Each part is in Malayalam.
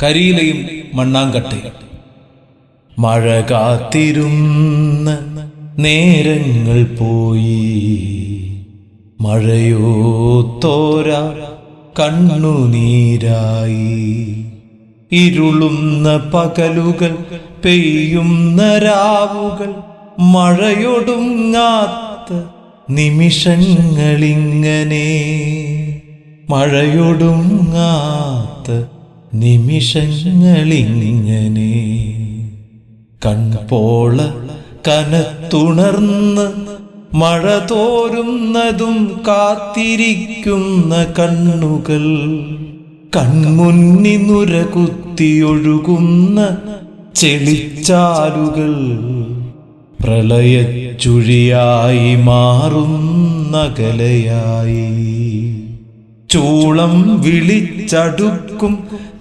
കരിയിലയും മണ്ണാങ്കട്ടയും. മഴ കാത്തിരുന്ന നേരങ്ങൾ പോയി, മഴയോ തോരാ കണ്ണുനീരായി. ഇരുളുന്ന പകലുകൾ, പെയ്യുന്ന രാവുകൾ, മഴയൊടുങ്ങാത്ത നിമിഷങ്ങളിങ്ങനെ, മഴയൊടുങ്ങാത്ത നിമിഷങ്ങളിങ്ങനെ. കൺപോള കനത്തുണർന്ന് മഴ തോരുന്നതും കാത്തിരിക്കുന്ന കണ്ണുകൾ, കൺമുന്നി നുരകുത്തിയൊഴുകുന്ന ചെളിച്ചാലുകൾ, പ്രളയച്ചുഴിയായി മാറുന്നകലയായി. ചൂളം വിളിച്ചടുക്കും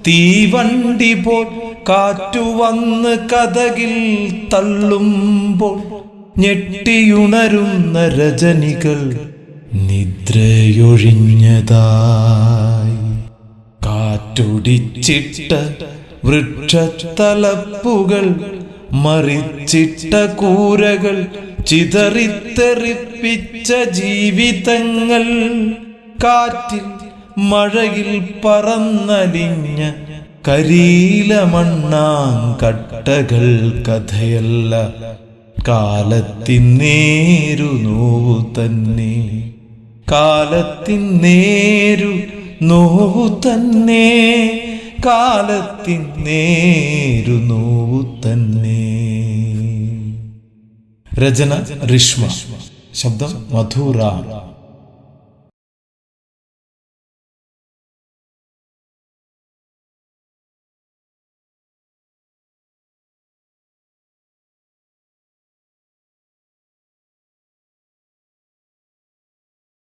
തീവണ്ടി പോൽ കാറ്റുവന്ന് കതകിൽ തള്ളുമ്പോൾ, ഞെട്ടിയുണരുന്ന രജനികൾ നിദ്രയൊഴിഞ്ഞതായി. കാറ്റൊടിച്ചിട്ട വൃക്ഷത്തലപ്പുകൾ, മറിച്ചിട്ട കൂരകൾ, ചിതറിത്തെറിപ്പിച്ച ജീവിതങ്ങൾ, കാറ്റിൽ മഴയിൽ പറന്നലിഞ്ഞ കരിയില മണ്ണാങ്കട്ടകൾ കഥയല്ല, കാലത്തിൻ നേരു നോവു തന്നെ, കാലത്തിൻ നേരു നോവു തന്നെ, കാലത്തിൻ നേരു നോവു തന്നെ. രചന രിഷ്മ, ശബ്ദം മധുറാം.